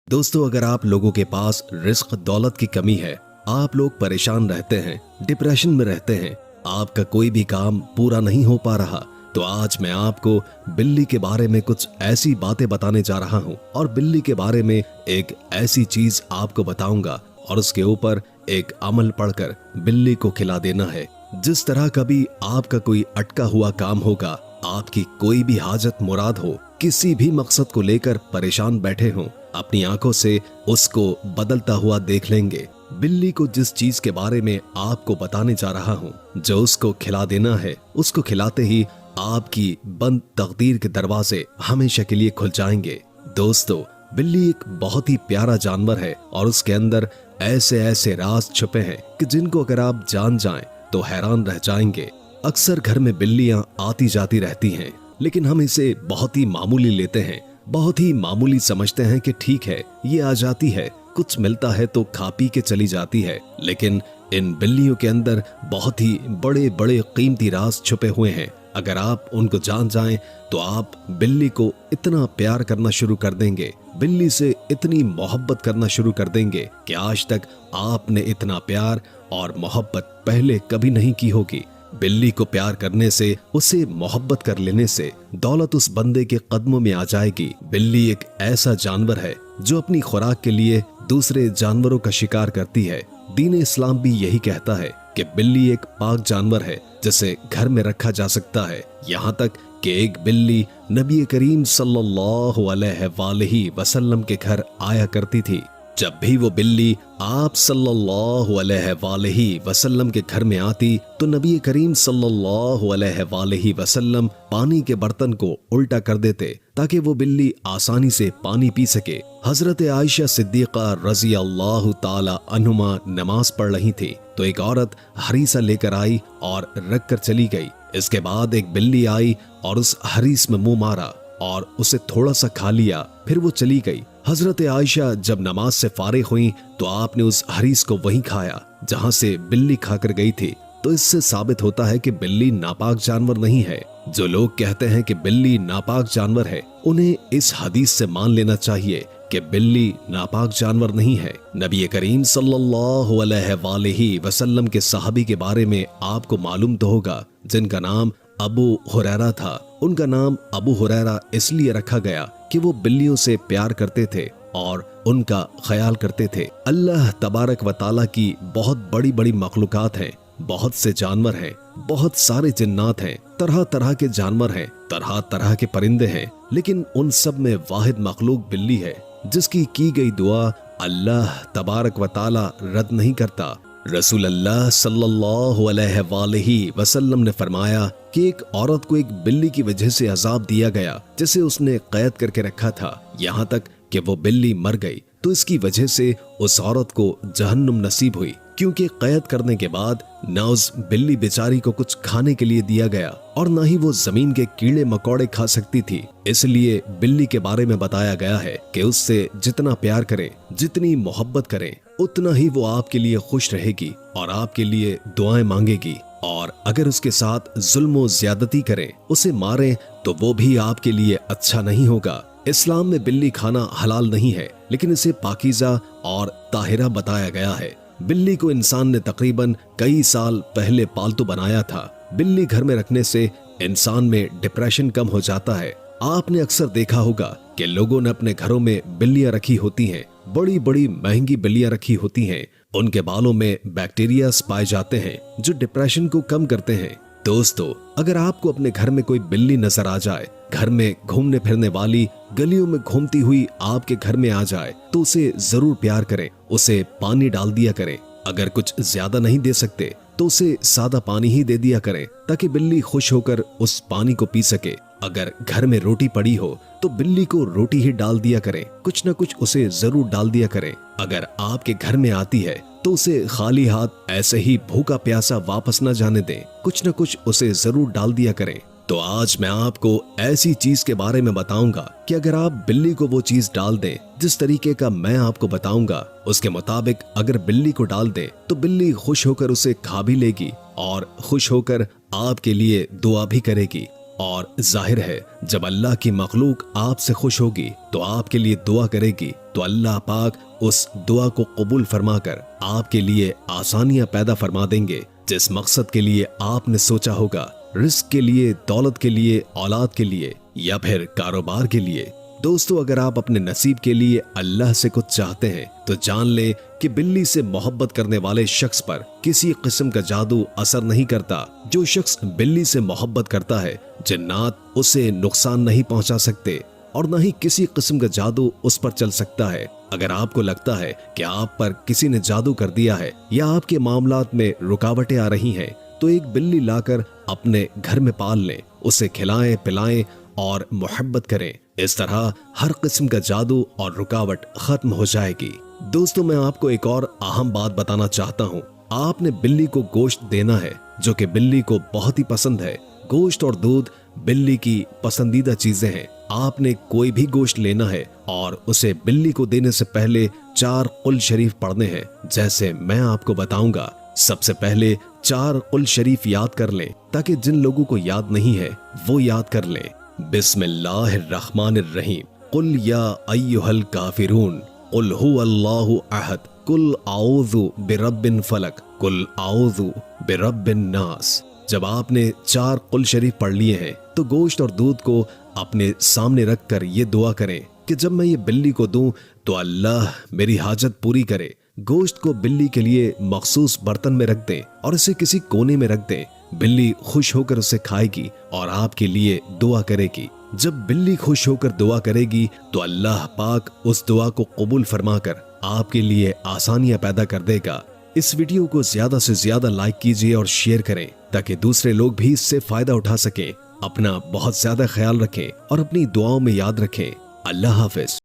दोस्तों, अगर आप लोगों के पास रिस्क दौलत की कमी है, आप लोग परेशान रहते हैं, डिप्रेशन में रहते हैं, आपका कोई भी काम पूरा नहीं हो पा रहा, तो आज मैं आपको बिल्ली के बारे में कुछ ऐसी बातें बताने जा रहा हूं और बिल्ली के बारे में एक ऐसी चीज आपको बताऊंगा और उसके ऊपर एक अमल पढ़कर बिल्ली को खिला देना है। जिस तरह कभी आपका कोई अटका हुआ काम होगा, आपकी कोई भी हाजत मुराद हो, किसी भी मकसद को लेकर परेशान बैठे हों, अपनी आंखों से उसको बदलता हुआ देख लेंगे। बिल्ली को जिस चीज के बारे में आपको बताने जा रहा हूँ, जो उसको खिला देना है, उसको खिलाते ही आपकी बंद तकदीर के दरवाजे हमेशा के लिए खुल जाएंगे। दोस्तों, बिल्ली एक बहुत ही प्यारा जानवर है और उसके अंदर ऐसे ऐसे राज छुपे हैं कि जिनको अगर आप जान जाएं तो हैरान रह जाएंगे। अक्सर घर में बिल्लियां आती जाती रहती हैं, लेकिन हम इसे बहुत ही मामूली लेते हैं, बहुत ही मामूली समझते हैं कि ठीक है, ये आ जाती है, कुछ मिलता है तो खा पी के चली जाती है। लेकिन इन बिल्लियों के अंदर बहुत ही बड़े बड़े कीमती राज छुपे हुए हैं। अगर आप उनको जान जाएं तो आप बिल्ली को इतना प्यार करना शुरू कर देंगे, बिल्ली से इतनी मोहब्बत करना शुरू कर देंगे कि आज तक आपने इतना प्यार और मोहब्बत पहले कभी नहीं की होगी। बिल्ली को प्यार करने से, उसे मोहब्बत कर लेने से दौलत उस बंदे के कदमों में आ जाएगी। बिल्ली एक ऐसा जानवर है जो अपनी खुराक के लिए दूसरे जानवरों का शिकार करती है। दीन इस्लाम भी यही कहता है कि बिल्ली एक पाक जानवर है जिसे घर में रखा जा सकता है। यहाँ तक कि एक बिल्ली नबी करीम सल्लल्लाहु अलैहि वसल्लम के घर आया करती थी। जब भी वो बिल्ली आप सल्लल्लाहु अलैहि वसल्लम के घर में आती तो नबी करीम सल्लल्लाहु अलैहि वसल्लम पानी के बर्तन को उल्टा कर देते ताकि वो बिल्ली आसानी से पानी पी सके। हजरत आयशा सिद्दीका रजी अल्लाह ताला अन्हुमा नमाज पढ़ रही थी तो एक औरत हरीसा लेकर आई और रख कर चली गई। इसके बाद एक बिल्ली आई और उस हरीस में मुंह मारा और उसे थोड़ा सा खा लिया, फिर वो चली गई। हजरत आयशा जब नमाज से फारिग हुई तो आपने उस हरीस को वहीं खाया जहां से बिल्ली खाकर गई थी। तो इससे साबित होता है कि बिल्ली नापाक जानवर नहीं है। जो लोग कहते हैं कि बिल्ली नापाक जानवर है, उन्हें इस हदीस से मान लेना चाहिए कि बिल्ली नापाक जानवर नहीं है। नबी करीम सल्लल्लाहु अलैहि वसल्लम के सहाबी के बारे में आपको मालूम तो होगा, जिनका नाम अबू हुरैरा था। उनका नाम अबू हुरैरा इसलिए रखा गया कि वो बिल्लियों से प्यार करते थे और उनका ख्याल करते थे। अल्लाह तबारक व ताला की बहुत बड़ी बड़ी मखलूकात हैं, बहुत से जानवर हैं, बहुत सारे जिन्नात हैं, तरह तरह के जानवर हैं, तरह तरह के परिंदे हैं, लेकिन उन सब में वाहिद मखलूक बिल्ली है जिसकी की गई दुआ अल्लाह तबारक व ताला रद्द नहीं करता। रसूल अल्लाह सल्लल्लाहु अलैहि वसल्लम ने फरमाया कि एक औरत को एक बिल्ली की वजह से अजाब दिया गया जिसे उसने कैद करके रखा था, यहाँ तक कि वो बिल्ली मर गई तो इसकी वजह से उस औरत को जहन्नुम नसीब हुई, क्योंकि कैद करने के बाद न उस बिल्ली बेचारी को कुछ खाने के लिए दिया गया और न ही वो जमीन के कीड़े मकोड़े खा सकती थी। इसलिए बिल्ली के बारे में बताया गया है कि उससे जितना प्यार करें, जितनी मोहब्बत करें, उतना ही वो आपके लिए खुश रहेगी और आपके लिए दुआएं मांगेगी। और अगर उसके साथ जुल्म और ज्यादती करें, उसे मारें, तो वो भी आपके लिए अच्छा नहीं होगा। इस्लाम में बिल्ली खाना हलाल नहीं है, लेकिन इसे पाकीज़ा और ताहिरा बताया गया है। बिल्ली को इंसान ने तकरीबन कई साल पहले पालतू बनाया था। बिल्ली घर में रखने से इंसान में डिप्रेशन कम हो जाता है। आपने अक्सर देखा होगा कि लोगों ने अपने घरों में बिल्लियां रखी होती हैं, बड़ी बड़ी महंगी बिल्लियां रखी होती हैं। उनके बालों में बैक्टीरिया पाए जाते हैं जो डिप्रेशन को कम करते हैं। दोस्तों, अगर आपको अपने घर में कोई बिल्ली नजर आ जाए, घर में घूमने फिरने वाली, गलियों में घूमती हुई आपके घर में आ जाए, तो उसे जरूर प्यार करें, उसे पानी डाल दिया करें। अगर कुछ ज्यादा नहीं दे सकते तो उसे सादा पानी ही दे दिया करें ताकि बिल्ली खुश होकर उस पानी को पी सके। अगर घर में रोटी पड़ी हो तो बिल्ली को रोटी ही डाल दिया करें, कुछ न कुछ उसे जरूर डाल दिया करें। अगर आपके घर में आती है तो उसे खाली हाथ ऐसे ही भूखा प्यासा वापस न जाने दें, कुछ न कुछ उसे जरूर डाल दिया करें। तो आज मैं आपको ऐसी चीज के बारे में बताऊंगा कि अगर आप बिल्ली को वो चीज डाल दें जिस तरीके का मैं आपको बताऊंगा, उसके मुताबिक अगर बिल्ली को डाल दें तो बिल्ली खुश होकर उसे खा भी लेगी और खुश होकर आपके लिए दुआ भी करेगी। और जाहिर है जब अल्लाह की मखलूक आपसे खुश होगी तो आपके लिए दुआ करेगी तो अल्लाह पाक उस दुआ को कबूल फरमाकर आपके लिए आसानियां पैदा फरमा देंगे। जिस मकसद के लिए आपने सोचा होगा, रिस्क के लिए, दौलत के लिए, औलाद के लिए या फिर कारोबार के लिए। दोस्तों, अगर आप अपने नसीब के लिए अल्लाह से कुछ चाहते हैं तो जान ले कि बिल्ली से मोहब्बत करने वाले शख्स पर किसी किस्म का जादू असर नहीं करता। जो शख्स बिल्ली से मोहब्बत करता है, जिन्नात उसे नुकसान नहीं पहुंचा सकते और न ही किसी किस्म का जादू उस पर चल सकता है। अगर आपको लगता है कि आप पर किसी ने जादू कर दिया है या आपके मामलात में रुकावटें आ रही हैं, तो एक बिल्ली लाकर अपने घर में पाल लें, उसे खिलाएं पिलाएं और मोहब्बत करें। इस तरह हर किस्म का जादू और रुकावट खत्म हो जाएगी। दोस्तों, मैं आपको एक और अहम बात बताना चाहता हूँ। आपने बिल्ली को गोश्त देना है, जो कि बिल्ली को बहुत ही पसंद है। गोश्त और दूध बिल्ली की पसंदीदा चीजें हैं। आपने कोई भी गोश्त लेना है और उसे बिल्ली को देने से पहले 4 कुल शरीफ पढ़ने हैं, जैसे मैं आपको बताऊंगा। सबसे पहले 4 कुल शरीफ याद कर लें, ताकि जिन लोगों को याद नहीं है वो याद कर लें। बिस्मिल्लाहिर्रहमानिर्रहीम। कुल या अय्युहल काफिरून, कुल हुवल्लाहु अहद, कुल आऊज़ु बिरब्बिन फलक, कुल आऊज़ु बिरब्बिन नास। जब आपने 4 कुल शरीफ पढ़ लिए हैं तो गोश्त और दूध को अपने सामने रखकर ये दुआ करें कि जब मैं ये बिल्ली को दूं तो अल्लाह मेरी हाजत पूरी करे। गोश्त को बिल्ली के लिए मखसूस बर्तन में रख दें और इसे किसी कोने में रख दें। बिल्ली खुश होकर उसे खाएगी और आपके लिए दुआ करेगी। जब बिल्ली खुश होकर दुआ करेगी तो अल्लाह पाक उस दुआ को कबूल फरमाकर आपके लिए आसानियां पैदा कर देगा। इस वीडियो को ज्यादा से ज्यादा लाइक कीजिए और शेयर करें, ताकि दूसरे लोग भी इससे फायदा उठा सकें। अपना बहुत ज्यादा ख्याल रखें और अपनी दुआओं में याद रखें। अल्लाह हाफिज।